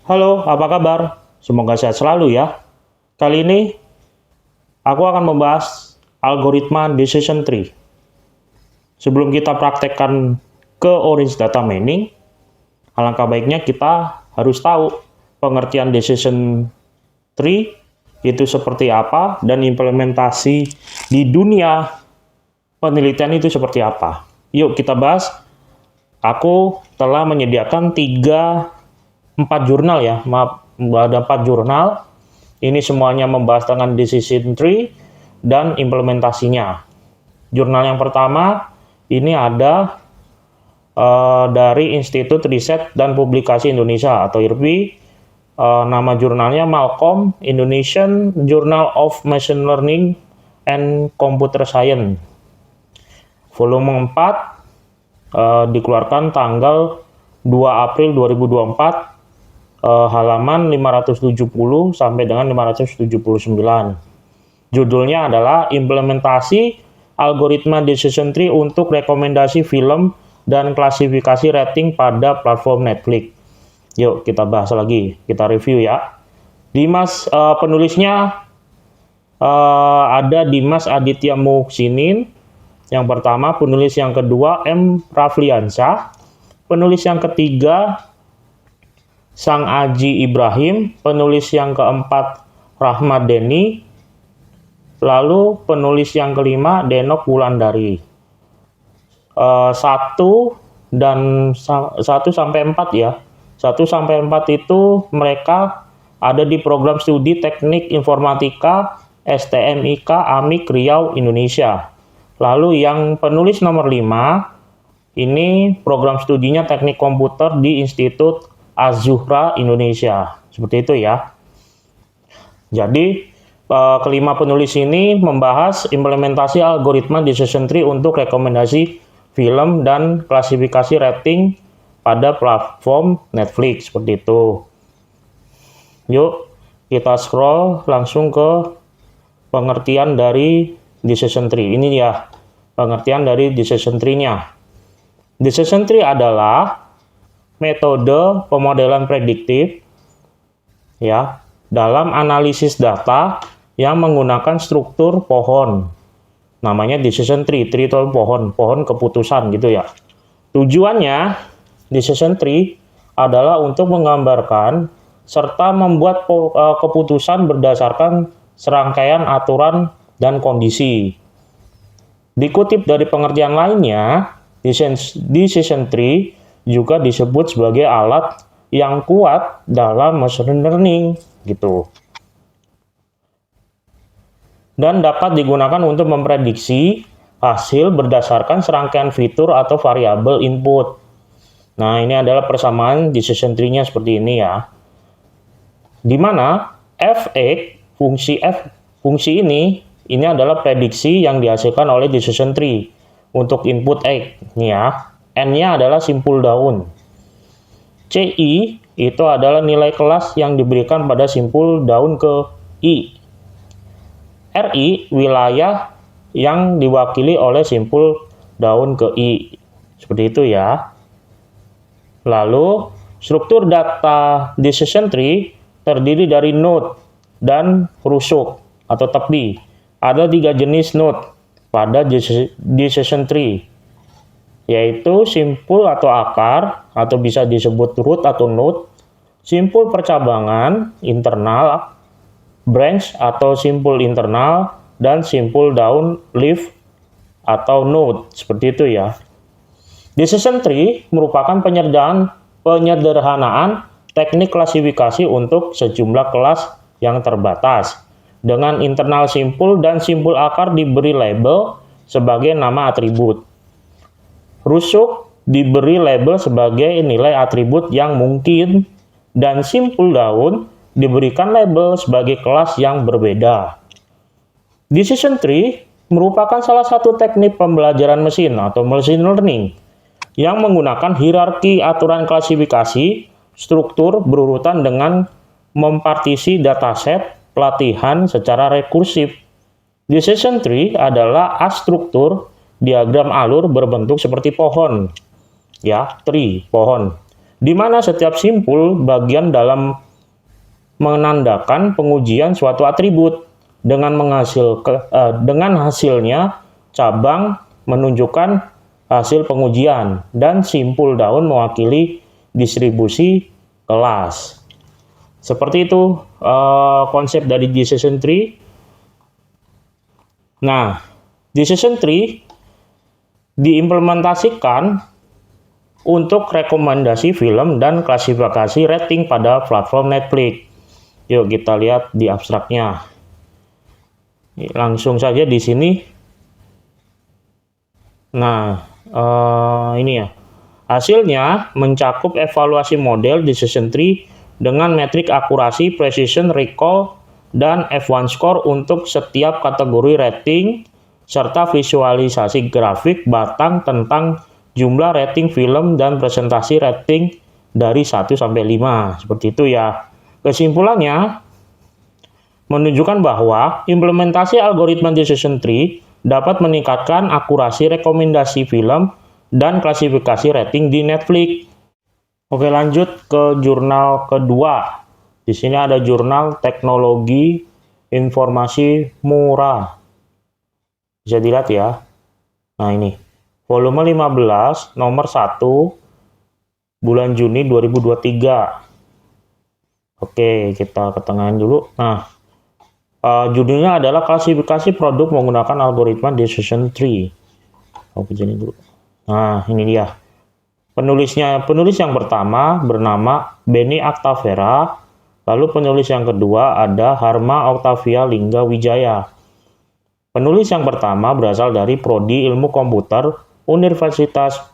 Halo, apa kabar? Semoga sehat selalu ya. Kali ini aku akan membahas algoritma decision tree. Sebelum kita praktekkan ke orange data mining, alangkah baiknya kita harus tahu pengertian decision tree itu seperti apa dan implementasi di dunia penelitian itu seperti apa. Yuk kita bahas. Aku telah menyediakan 4 jurnal ya, maaf, ada 4 jurnal. Ini semuanya membahas tentang decision tree dan implementasinya. Jurnal yang pertama ini ada dari Institut Riset dan Publikasi Indonesia atau IRPI. Nama jurnalnya Malcolm Indonesian Journal of Machine Learning and Computer Science. Volume 4 dikeluarkan tanggal 2 April 2024, halaman 570 sampai dengan 579. Judulnya adalah Implementasi Algoritma Decision Tree untuk Rekomendasi Film dan Klasifikasi Rating pada Platform Netflix. Yuk kita bahas lagi, kita review ya. Penulisnya ada Dimas Aditya Muhsinin. Yang pertama, penulis yang kedua M. Rafliansyah, penulis yang ketiga Sang Aji Ibrahim, penulis yang keempat Rahmat Denny, lalu penulis yang kelima Denok Wulandari. 1 sampai 4 ya. 1 sampai 4 itu mereka ada di program studi Teknik Informatika STMIK Amik Riau Indonesia. Lalu yang penulis nomor 5, ini program studinya teknik komputer di Institut Az-Zuhra Indonesia. Seperti itu ya. Jadi, kelima penulis ini membahas implementasi algoritma decision tree untuk rekomendasi film dan klasifikasi rating pada platform Netflix. Seperti itu. Yuk, kita scroll langsung ke pengertian dari decision tree. Ini ya pengertian dari decision tree-nya. Decision tree adalah metode pemodelan prediktif ya dalam analisis data yang menggunakan struktur pohon. Namanya decision tree. Tree itu pohon keputusan gitu ya. Tujuannya decision tree adalah untuk menggambarkan serta membuat keputusan berdasarkan serangkaian aturan dan kondisi. Dikutip dari pengertian lainnya, decision tree juga disebut sebagai alat yang kuat dalam machine learning gitu. Dan dapat digunakan untuk memprediksi hasil berdasarkan serangkaian fitur atau variabel input. Nah, ini adalah persamaan decision tree-nya seperti ini ya. Di mana f(x), fungsi ini adalah prediksi yang dihasilkan oleh decision tree untuk input X nih ya. N-nya adalah simpul daun. CI itu adalah nilai kelas yang diberikan pada simpul daun ke I. RI wilayah yang diwakili oleh simpul daun ke I. Seperti itu ya. Lalu struktur data decision tree terdiri dari node dan rusuk atau tepi. Ada 3 jenis node pada decision tree, yaitu simpul atau akar, atau bisa disebut root atau node, simpul percabangan internal, branch atau simpul internal, dan simpul daun leaf atau node. Seperti itu ya. Decision tree merupakan penyederhanaan teknik klasifikasi untuk sejumlah kelas yang terbatas. Dengan internal simpul dan simpul akar diberi label sebagai nama atribut. Rusuk diberi label sebagai nilai atribut yang mungkin, dan simpul daun diberikan label sebagai kelas yang berbeda. Decision tree merupakan salah satu teknik pembelajaran mesin atau machine learning yang menggunakan hierarki aturan klasifikasi struktur berurutan dengan mempartisi dataset pelatihan secara rekursif. Decision tree adalah struktur diagram alur berbentuk seperti pohon. Ya, tree, pohon. di mana setiap simpul bagian dalam menandakan pengujian suatu atribut. Dengan hasilnya, cabang menunjukkan hasil pengujian, dan simpul daun mewakili distribusi kelas. Seperti itu konsep dari decision tree. Nah, decision tree diimplementasikan untuk rekomendasi film dan klasifikasi rating pada platform Netflix. Yuk kita lihat di abstraknya. Langsung saja di sini. Nah, ini ya. Hasilnya mencakup evaluasi model decision tree dengan metrik akurasi, precision, recall, dan F1 score untuk setiap kategori rating, serta visualisasi grafik batang tentang jumlah rating film dan presentasi rating dari 1 sampai 5. Seperti itu ya. Kesimpulannya, menunjukkan bahwa implementasi algoritma decision tree dapat meningkatkan akurasi rekomendasi film dan klasifikasi rating di Netflix. Oke, lanjut ke jurnal kedua. Di sini ada jurnal teknologi informasi murah. Bisa dilihat ya. Nah, ini volume 15 nomor 1 bulan Juni 2023. Oke, kita ketengahan dulu. Nah, judulnya adalah klasifikasi produk menggunakan algoritma decision tree. Oke, jadi dulu. Nah, ini dia. Penulis yang pertama bernama Benny Octavera, lalu penulis yang kedua ada Harma Octavia Lingga Wijaya. Penulis yang pertama berasal dari Prodi Ilmu Komputer Universitas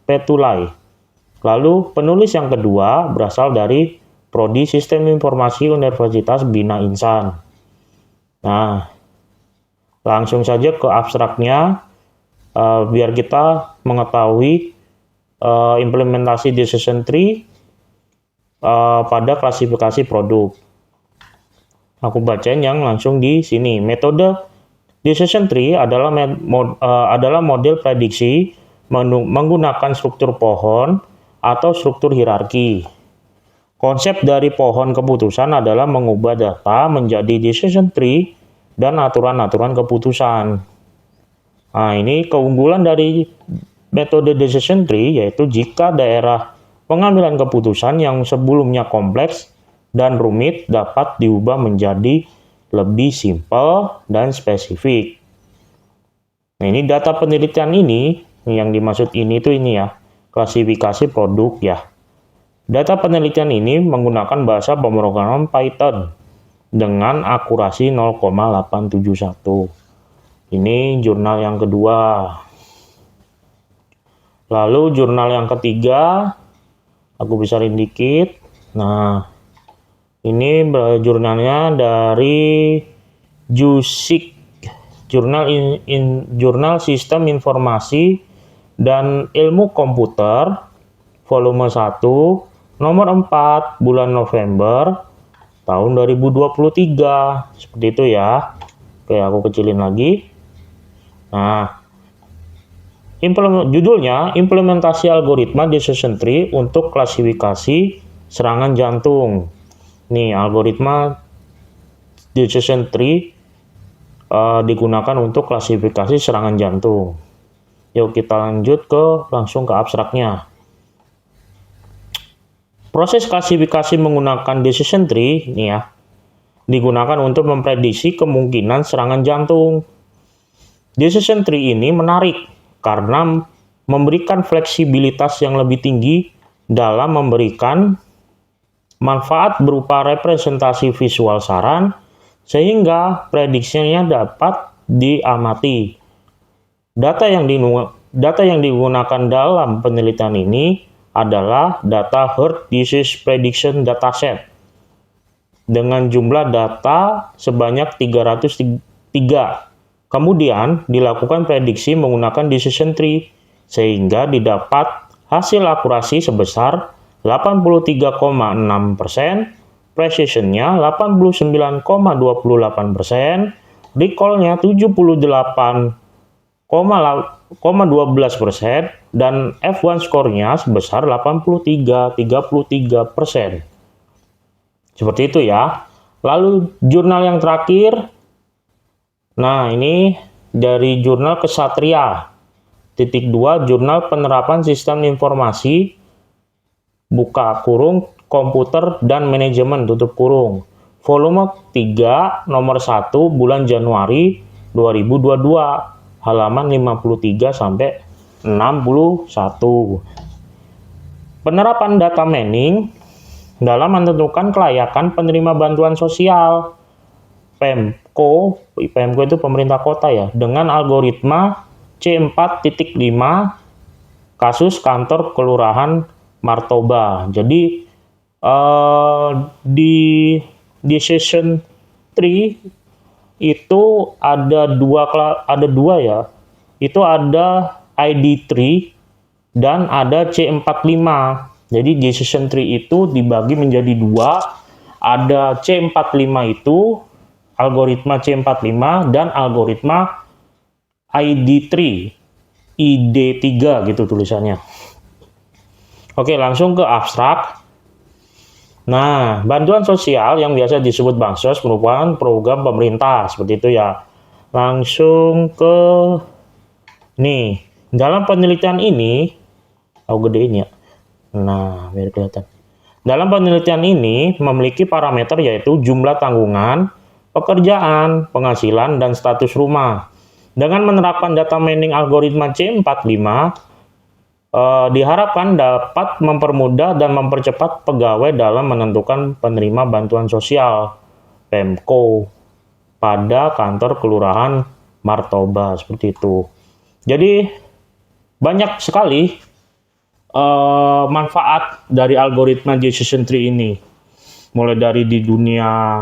Petulai. Lalu penulis yang kedua berasal dari Prodi Sistem Informasi Universitas Bina Insan. Nah, langsung saja ke abstraknya biar kita mengetahui implementasi decision tree pada klasifikasi produk. Aku bacain yang langsung di sini. Metode decision tree adalah model prediksi menggunakan struktur pohon atau struktur hierarki. Konsep dari pohon keputusan adalah mengubah data menjadi decision tree dan aturan-aturan keputusan. Nah, ini keunggulan dari metode decision tree yaitu jika daerah pengambilan keputusan yang sebelumnya kompleks dan rumit dapat diubah menjadi lebih simpel dan spesifik. Nah, ini data penelitian ini, yang dimaksud ini tuh ini ya, klasifikasi produk ya. Data penelitian ini menggunakan bahasa pemrograman Python dengan akurasi 0,871. Ini jurnal yang kedua. Lalu jurnal yang ketiga, aku besarin dikit. Nah, ini jurnalnya dari JUSIK, Jurnal Sistem Informasi dan Ilmu Komputer, volume 1, nomor 4, bulan November, tahun 2023. Seperti itu ya. Oke, aku kecilin lagi. Nah, judulnya implementasi algoritma decision tree untuk klasifikasi serangan jantung. Nih, algoritma decision tree digunakan untuk klasifikasi serangan jantung. Yuk kita lanjut langsung ke abstraknya. Proses klasifikasi menggunakan decision tree ini ya, digunakan untuk memprediksi kemungkinan serangan jantung. Decision tree ini menarik karena memberikan fleksibilitas yang lebih tinggi dalam memberikan manfaat berupa representasi visual saran, sehingga prediksinya dapat diamati. Data yang digunakan dalam penelitian ini adalah data Heart Disease Prediction Dataset dengan jumlah data sebanyak 303. Kemudian dilakukan prediksi menggunakan decision tree sehingga didapat hasil akurasi sebesar 83,6%, precision-nya 89,28%, recall-nya 78,01%, 12% dan F1 skornya sebesar 83,33%. Seperti itu ya. Lalu jurnal yang terakhir, nah ini dari jurnal Kesatria. Titik 2, jurnal penerapan sistem informasi, buka kurung, komputer dan manajemen, tutup kurung. Volume 3, nomor 1, bulan Januari 2022. Halaman 53 sampai 61. Penerapan data mining dalam menentukan kelayakan penerima bantuan sosial. PMKO itu pemerintah kota ya, dengan algoritma C4.5 kasus kantor kelurahan Martoba. Jadi di decision tree itu ada dua ya. Itu ada ID3 dan ada C45. Jadi decision tree itu dibagi menjadi dua. Ada C45 itu algoritma C45 dan algoritma ID3, ID3 gitu tulisannya. Oke, langsung ke abstrak. Nah, bantuan sosial yang biasa disebut bansos merupakan program pemerintah, seperti itu ya. Langsung ke nih, dalam penelitian ini, gedein ya. Nah, biar kelihatan. Dalam penelitian ini memiliki parameter yaitu jumlah tanggungan, pekerjaan, penghasilan, dan status rumah. Dengan menerapkan data mining algoritma C45, diharapkan dapat mempermudah dan mempercepat pegawai dalam menentukan penerima bantuan sosial PEMKO pada kantor kelurahan Martoba, seperti itu. Jadi banyak sekali manfaat dari algoritma decision tree ini, mulai dari di dunia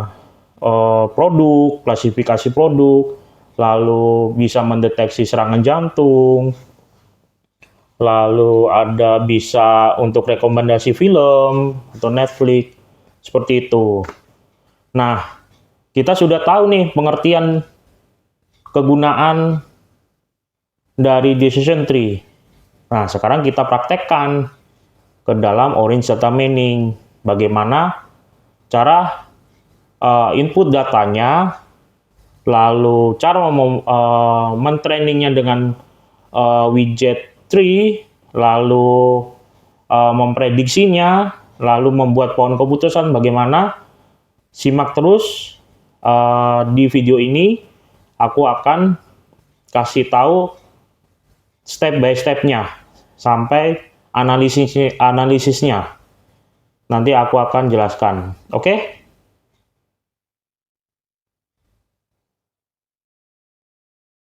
produk, klasifikasi produk, lalu bisa mendeteksi serangan jantung, lalu ada bisa untuk rekomendasi film atau Netflix, seperti itu. Nah, kita sudah tahu nih pengertian kegunaan dari decision tree. Nah, sekarang kita praktekkan ke dalam Orange Data Mining. Bagaimana cara input datanya, lalu cara mentrainingnya dengan widget tree, lalu memprediksinya, lalu membuat pohon keputusan bagaimana. Simak terus di video ini, aku akan kasih tahu step by stepnya sampai analisisnya. Nanti aku akan jelaskan. Oke?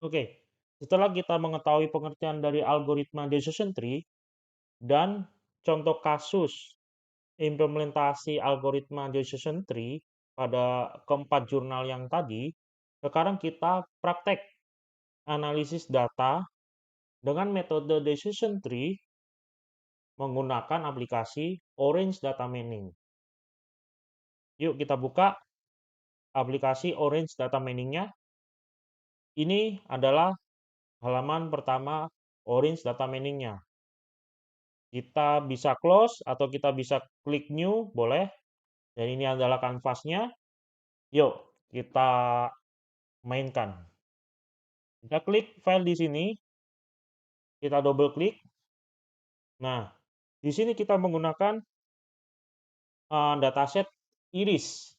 Oke. Setelah kita mengetahui pengertian dari algoritma decision tree dan contoh kasus implementasi algoritma decision tree pada keempat jurnal yang tadi, sekarang kita praktek analisis data dengan metode decision tree menggunakan aplikasi Orange Data Mining. Yuk kita buka aplikasi Orange Data Mining-nya. Ini adalah halaman pertama Orange Data Mining-nya. Kita bisa close atau kita bisa klik new, boleh. Dan ini adalah kanvasnya. Yuk kita mainkan. Kita klik file di sini, kita double klik. Nah, di sini kita menggunakan dataset iris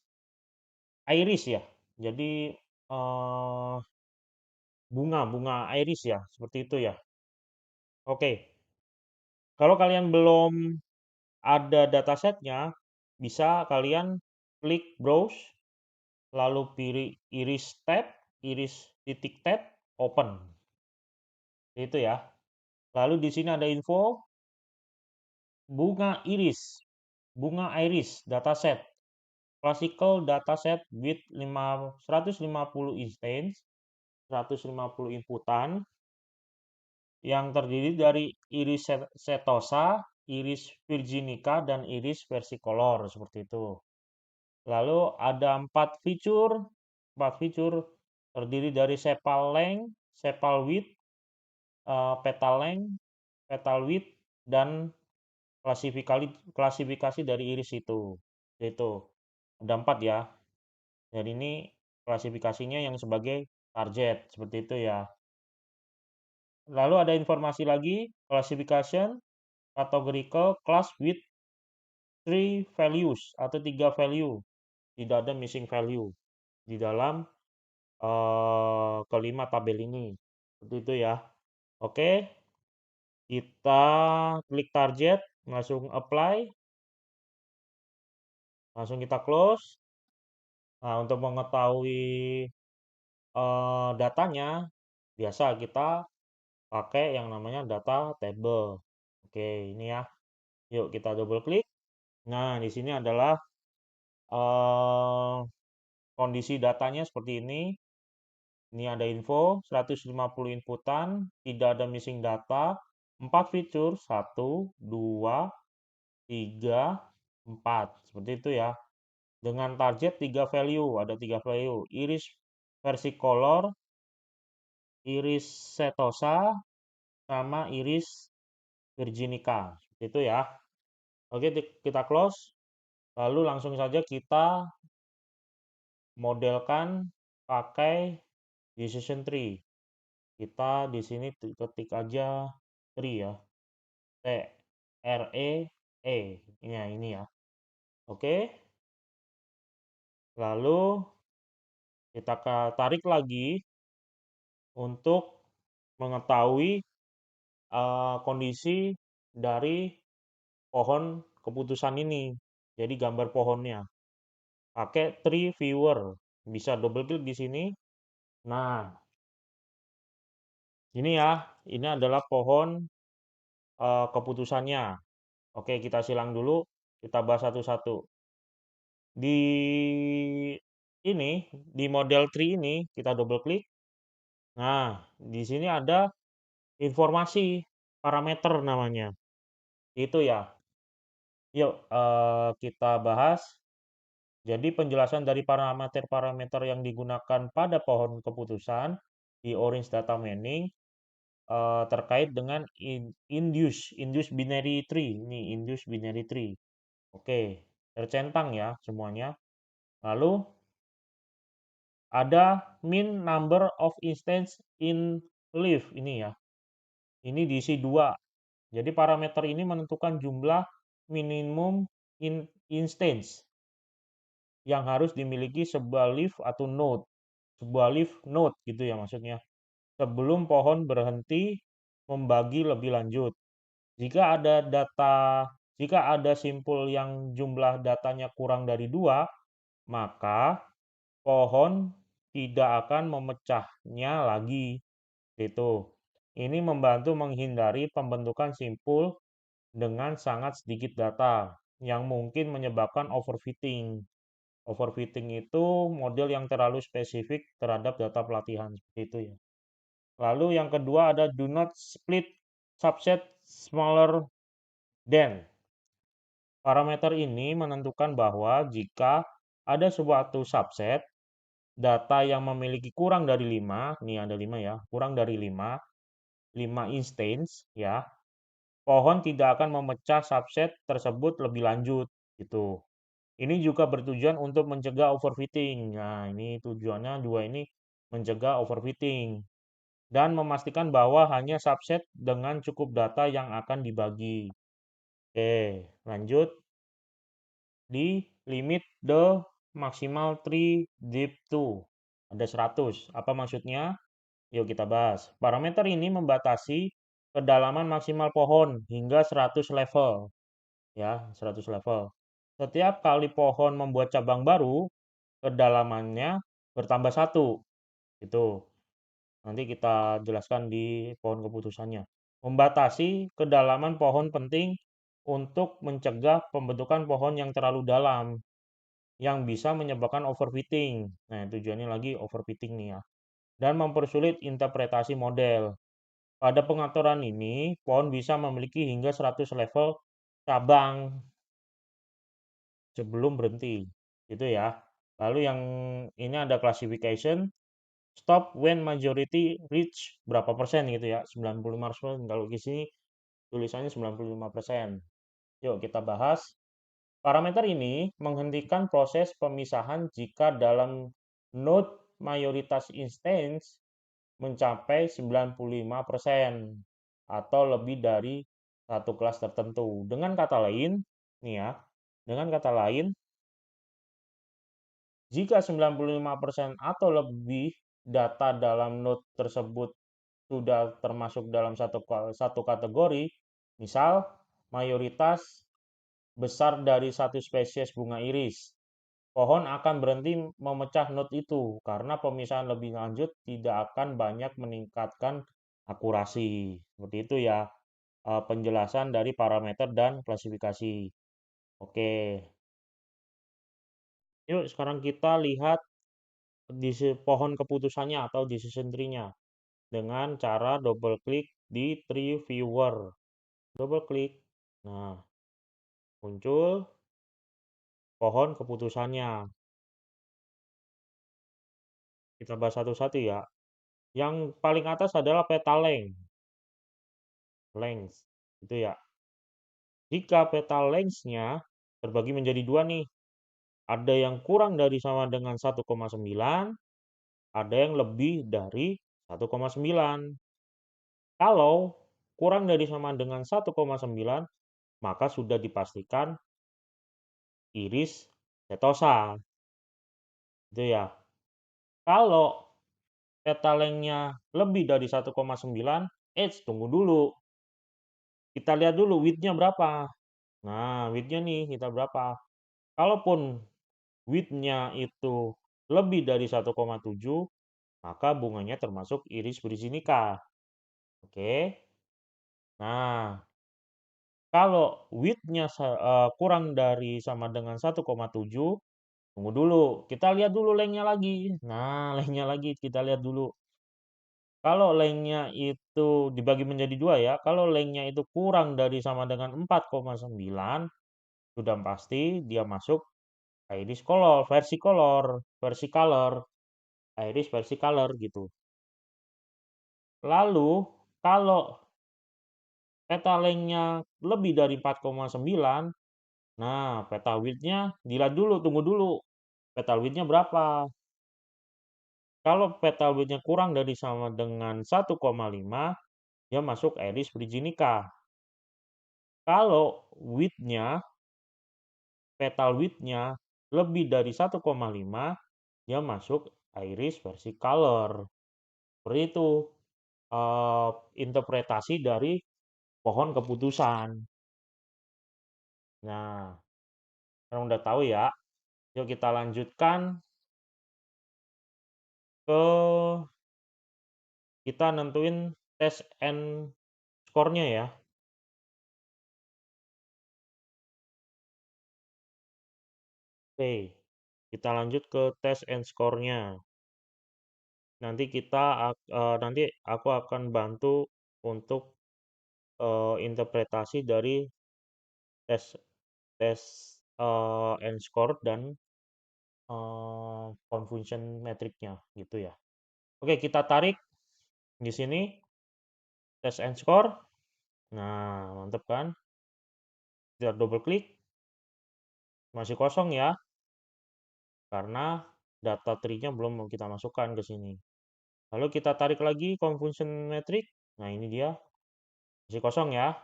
ya. Jadi bunga iris ya, seperti itu ya. Oke, kalau kalian belum ada datasetnya, bisa kalian klik browse, lalu pilih iris tab, iris titik tab, open. Itu ya. Lalu di sini ada info bunga iris dataset. Classical dataset with 150 instance, 150 inputan, yang terdiri dari iris setosa, iris virginica, dan iris versicolor, seperti itu. Lalu ada 4 fitur terdiri dari sepal length, sepal width, petal length, petal width, dan klasifikasi dari iris itu. Itu ada 4 ya. Dan ini klasifikasinya yang sebagai target seperti itu ya. Lalu ada informasi lagi, classification categorical class with 3 values atau 3 value. Tidak ada missing value di dalam kelima tabel ini. Seperti itu ya. Oke, kita klik target, langsung apply, langsung kita close. Nah, untuk mengetahui datanya, biasa kita pakai yang namanya data table. Oke, ini ya. Yuk kita double klik. Nah, di sini adalah kondisi datanya seperti ini. Ini ada info 150 inputan, tidak ada missing data, 4 fitur, 1, 2, 3, 4. Seperti itu ya. Dengan target 3 value, ada 3 value. Iris versi color, iris setosa, sama iris virginica. Seperti itu ya. Oke, kita close. Lalu langsung saja kita modelkan pakai decision tree. Kita di sini ketik aja tree ya. T R E E. Ini ya. Oke. Lalu kita tarik lagi untuk mengetahui kondisi dari pohon keputusan ini. Jadi gambar pohonnya. Pakai tree viewer. Bisa double klik di sini. Nah, ini ya. Ini adalah pohon keputusannya. Oke, kita silang dulu. Kita bahas satu-satu. Di ini, di model tree ini, kita double klik. Nah, di sini ada informasi parameter namanya. Itu ya. Yuk, kita bahas. Jadi penjelasan dari parameter-parameter yang digunakan pada pohon keputusan di Orange Data Mining terkait dengan induce binary tree. Ini induce binary tree. Oke, tercentang ya semuanya. Lalu ada min number of instance in leaf ini ya. Ini diisi 2. Jadi parameter ini menentukan jumlah minimum instance yang harus dimiliki sebuah leaf atau node. Sebuah leaf node gitu ya maksudnya. Sebelum pohon berhenti membagi lebih lanjut. Jika ada simpul yang jumlah datanya kurang dari 2, maka pohon tidak akan memecahnya lagi. Itu. Ini membantu menghindari pembentukan simpul dengan sangat sedikit data yang mungkin menyebabkan overfitting. Overfitting itu model yang terlalu spesifik terhadap data pelatihan seperti itu ya. Lalu yang kedua ada do not split subset smaller than. Parameter ini menentukan bahwa jika ada suatu subset data yang memiliki kurang dari 5, nih ada 5 ya, kurang dari 5 instance ya, pohon tidak akan memecah subset tersebut lebih lanjut gitu. Ini juga bertujuan untuk mencegah overfitting. Nah, ini tujuannya dua ini mencegah overfitting dan memastikan bahwa hanya subset dengan cukup data yang akan dibagi. Oke, lanjut di limit the maximal tree depth to. Ada 100. Apa maksudnya? Yuk kita bahas. Parameter ini membatasi kedalaman maksimal pohon hingga 100 level. Ya, 100 level. Setiap kali pohon membuat cabang baru, kedalamannya bertambah 1. Itu. Nanti kita jelaskan di pohon keputusannya. Membatasi kedalaman pohon penting untuk mencegah pembentukan pohon yang terlalu dalam yang bisa menyebabkan overfitting. Nah, tujuannya lagi overfitting nih ya. Dan mempersulit interpretasi model. Pada pengaturan ini, pohon bisa memiliki hingga 100 level cabang sebelum berhenti. Itu ya. Lalu yang ini ada classification. Stop when majority reach berapa persen gitu ya, 95%. Kalau di sini tulisannya 95%. Yuk kita bahas. Parameter ini menghentikan proses pemisahan jika dalam node mayoritas instance mencapai 95% atau lebih dari satu kelas tertentu. Dengan kata lain, nih ya, dengan kata lain, jika 95% atau lebih data dalam node tersebut sudah termasuk dalam satu kategori, misal mayoritas besar dari satu spesies bunga iris, pohon akan berhenti memecah node itu karena pemisahan lebih lanjut tidak akan banyak meningkatkan akurasi. Seperti itu ya, penjelasan dari parameter dan klasifikasi. Oke, yuk sekarang kita lihat di pohon keputusannya atau decision tree-nya dengan cara double klik di tree viewer. Double klik. Nah, muncul pohon keputusannya. Kita bahas satu-satu ya. Yang paling atas adalah peta length. Length. Itu ya. Jika peta length-nya terbagi menjadi dua nih. Ada yang kurang dari sama dengan 1,9, ada yang lebih dari 1,9. Kalau kurang dari sama dengan 1,9, maka sudah dipastikan iris setosa. Itu ya. Kalau peta length-nya lebih dari 1,9, tunggu dulu. Kita lihat dulu width-nya berapa. Nah, width-nya nih kita berapa. Kalaupun width-nya itu lebih dari 1,7, maka bunganya termasuk iris virginica. Oke. Nah, kalau width-nya kurang dari sama dengan 1,7, tunggu dulu. Kita lihat dulu length-nya lagi. Nah, length-nya lagi kita lihat dulu. Kalau length-nya itu dibagi menjadi dua ya. Kalau length-nya itu kurang dari sama dengan 4,9, sudah pasti dia masuk iris versi color, iris versi color gitu. Lalu kalau peta length-nya lebih dari 4,9, nah peta width-nya dilihat dulu, tunggu dulu. Peta width-nya berapa? Kalau peta width-nya kurang dari sama dengan 1,5, dia masuk iris virginica. Kalau width-nya, petal width-nya lebih dari 1,5, dia masuk iris versi color. Seperti itu interpretasi dari pohon keputusan. Nah, sekarang udah tahu ya. Yuk kita lanjutkan ke kita nentuin test and score-nya ya. Oke, kita lanjut ke test and score-nya. Nanti aku akan bantu untuk interpretasi dari tes tes and score dan confusion metricnya gitu ya. Oke, kita tarik di sini test and score. Nah, mantep kan? Kita double klik, masih kosong ya, karena data tree-nya belum kita masukkan ke sini. Lalu kita tarik lagi confusion metric. Nah, ini dia. Masih kosong ya.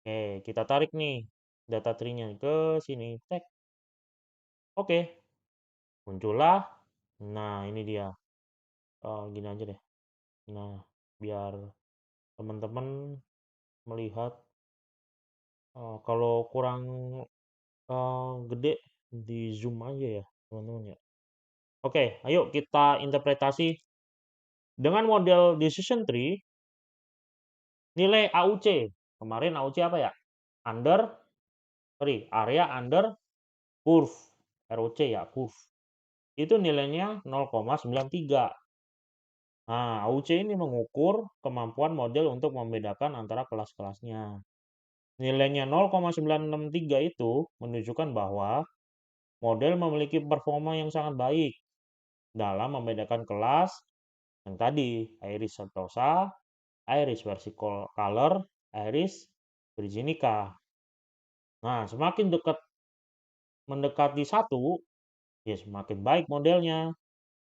Oke, kita tarik nih data tree-nya ke sini. Tek. Oke, muncullah. Nah, ini dia. Gini aja deh. Nah, biar teman-teman melihat kalau kurang gede di zoom aja ya, teman-teman ya. Oke, ayo kita interpretasi dengan model decision tree. Nilai AUC. Kemarin AUC apa ya? Area under curve. ROC ya, curve. Itu nilainya 0,93. Nah, AUC ini mengukur kemampuan model untuk membedakan antara kelas-kelasnya. Nilainya 0,963 itu menunjukkan bahwa model memiliki performa yang sangat baik. dalam membedakan kelas yang tadi, Iris Santosa, Iris versicolor, Iris virginica. Nah, semakin dekat mendekati satu, ya semakin baik modelnya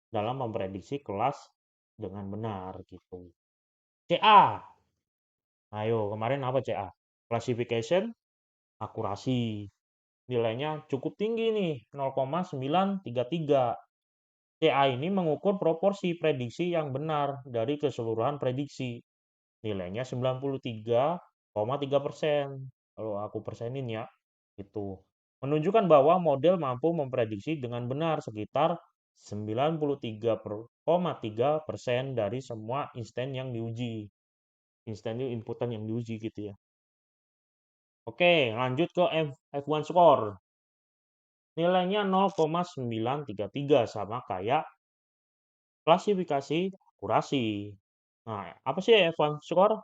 dalam memprediksi kelas dengan benar gitu. CA. Ayo, kemarin apa CA? Classification, akurasi. Nilainya cukup tinggi nih, 0,933. CA ini mengukur proporsi prediksi yang benar dari keseluruhan prediksi. Nilainya 93,3%. Kalau aku persenin ya, itu menunjukkan bahwa model mampu memprediksi dengan benar sekitar 93,3% dari semua instan yang diuji. Instan itu inputan yang diuji gitu ya. Oke, lanjut ke F1 score. Nilainya 0,933 sama kayak klasifikasi akurasi. Nah, apa sih F1 score?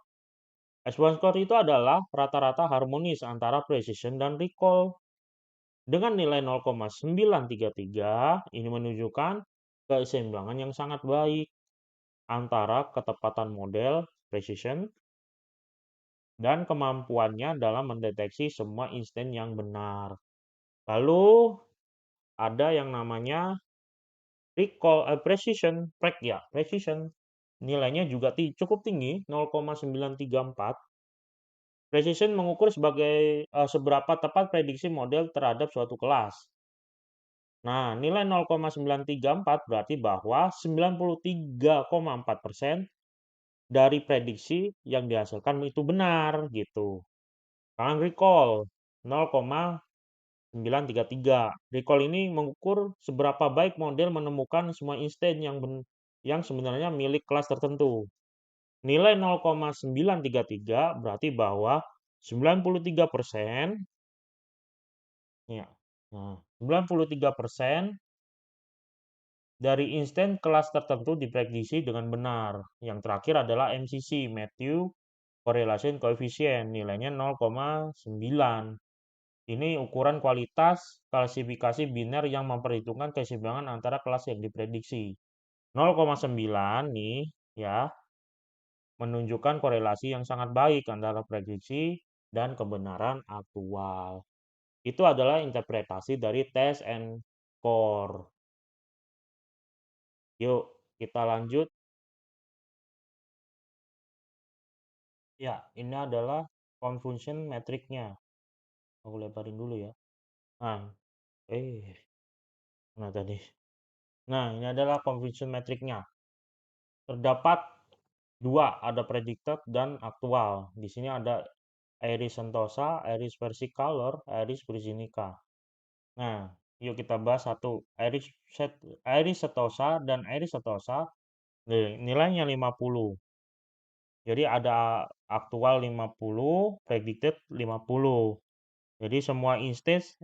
F1 score itu adalah rata-rata harmonis antara precision dan recall. Dengan nilai 0,933, ini menunjukkan keseimbangan yang sangat baik antara ketepatan model, precision, dan kemampuannya dalam mendeteksi semua instan yang benar. Lalu ada yang namanya precision. Nilainya juga cukup tinggi, 0,934. Precision mengukur seberapa tepat prediksi model terhadap suatu kelas. Nah, nilai 0,934 berarti bahwa 93,4% dari prediksi yang dihasilkan itu benar gitu. Sekarang recall 0,933. Recall ini mengukur seberapa baik model menemukan semua instan yang sebenarnya milik kelas tertentu. Nilai 0,933 berarti bahwa 93% ya. Nah, 93% dari instan kelas tertentu diprediksi dengan benar. Yang terakhir adalah MCC, Matthew Correlation Coefficient, nilainya 0,9. Ini ukuran kualitas klasifikasi biner yang memperhitungkan keseimbangan antara kelas yang diprediksi. 0,9 nih ya, menunjukkan korelasi yang sangat baik antara prediksi dan kebenaran aktual. Itu adalah interpretasi dari test and core. Yuk, kita lanjut. Ya, ini adalah confusion metriknya. Aku lebarin dulu ya. Nah, mana tadi? Nah, ini adalah confusion metriknya. Terdapat dua, ada predicted dan aktual. Di sini ada Iris Sentosa, Iris versicolor, Iris virginica. Nah, yuk kita bahas satu. Iris Setosa dan Iris Setosa nilainya 50. Jadi ada aktual 50, predicted 50. Jadi semua instance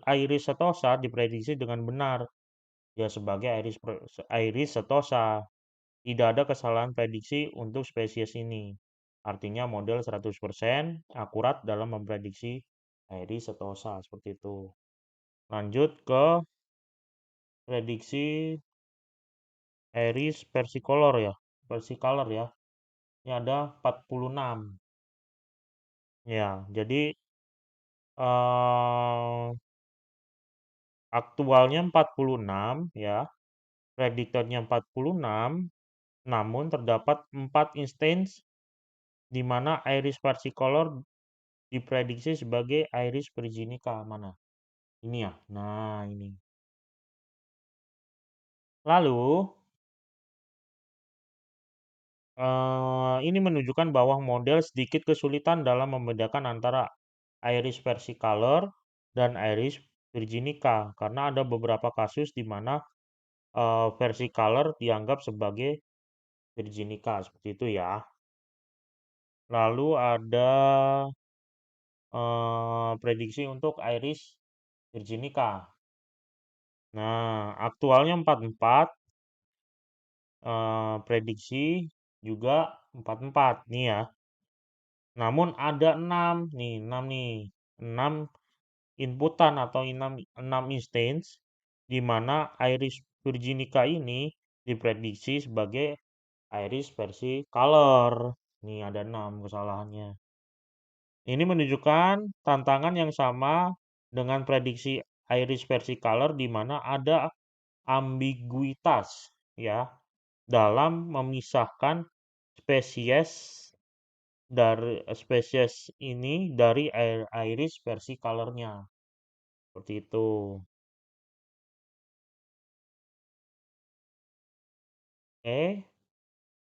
Iris Setosa diprediksi dengan benar ya sebagai Iris Setosa. Tidak ada kesalahan prediksi untuk spesies ini. Artinya model 100% akurat dalam memprediksi Iris Setosa seperti itu. Lanjut ke prediksi Iris versicolor ya. Versicolor ya. Ini ada 46. Ya, jadi aktualnya 46 ya. Prediktornya 46, namun terdapat 4 instance di mana Iris versicolor diprediksi sebagai Iris virginica. Mana? Ini ya. Nah, ini. Lalu, ini menunjukkan bahwa model sedikit kesulitan dalam membedakan antara Iris versicolor dan Iris virginica karena ada beberapa kasus di mana versicolor dianggap sebagai virginica seperti itu ya. Lalu ada prediksi untuk Iris virginica. Nah, aktualnya 44, prediksi juga 44 nih ya. Namun ada 6 nih, 6 inputan atau 6 instance di mana Iris virginica ini diprediksi sebagai iris versi color. Nih ada 6 kesalahannya. Ini menunjukkan tantangan yang sama dengan prediksi iris versi color di mana ada ambiguitas ya dalam memisahkan spesies ini dari iris versi colornya. Seperti itu. Oke,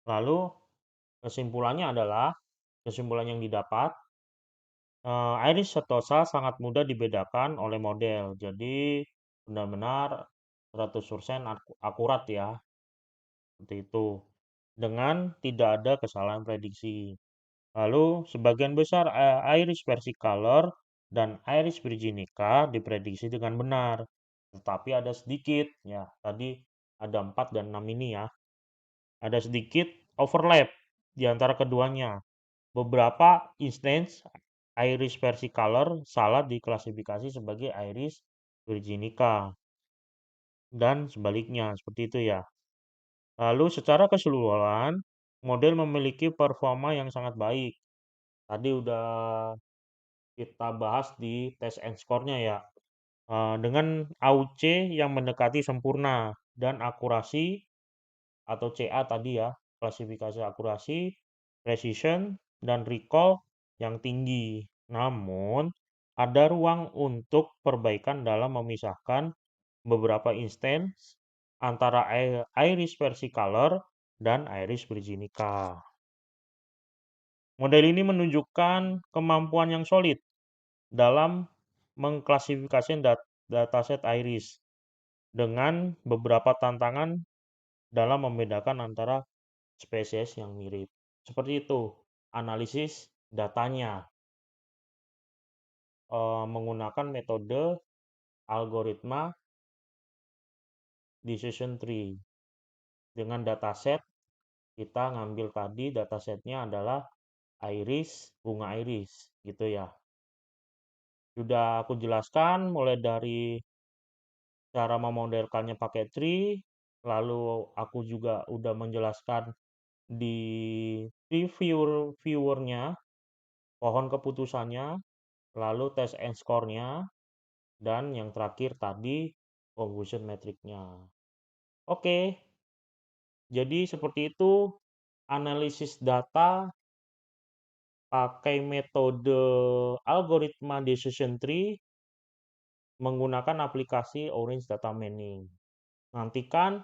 lalu kesimpulan yang didapat, iris setosa sangat mudah dibedakan oleh model. Jadi benar-benar 100% akurat ya. Seperti itu. Dengan tidak ada kesalahan prediksi. Lalu sebagian besar iris versi color dan iris virginica diprediksi dengan benar. Tetapi ada sedikit ya, tadi ada 4 dan 6 ini ya. Ada sedikit overlap di antara keduanya. Beberapa instance iris versi color salah diklasifikasi sebagai iris virginica dan sebaliknya, seperti itu ya. Lalu secara keseluruhan, model memiliki performa yang sangat baik. Tadi udah kita bahas di test and score-nya ya. Dengan AUC yang mendekati sempurna dan akurasi atau CA tadi ya, klasifikasi akurasi, precision, dan recall yang tinggi. Namun, ada ruang untuk perbaikan dalam memisahkan beberapa instance antara iris versi color dan iris virginica. Model ini menunjukkan kemampuan yang solid dalam mengklasifikasi dataset iris dengan beberapa tantangan dalam membedakan antara spesies yang mirip. Seperti itu, analisis datanya menggunakan metode algoritma decision tree. Dengan dataset, kita ngambil tadi datasetnya adalah bunga iris, gitu ya. Sudah aku jelaskan mulai dari cara memodelkannya pakai tree, lalu aku juga udah menjelaskan di viewernya, pohon keputusannya, lalu test and score-nya, dan yang terakhir tadi confusion metric-nya. Oke, jadi seperti itu analisis data pakai metode algoritma decision tree menggunakan aplikasi Orange Data Mining. Nantikan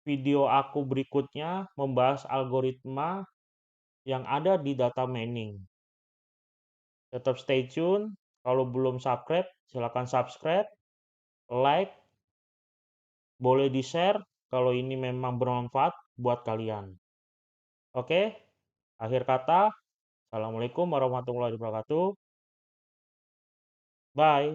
video aku berikutnya membahas algoritma yang ada di data mining. Tetap stay tune. Kalau belum subscribe, silakan subscribe, like, boleh di-share kalau ini memang bermanfaat buat kalian. Oke, akhir kata, Assalamualaikum warahmatullahi wabarakatuh. Bye.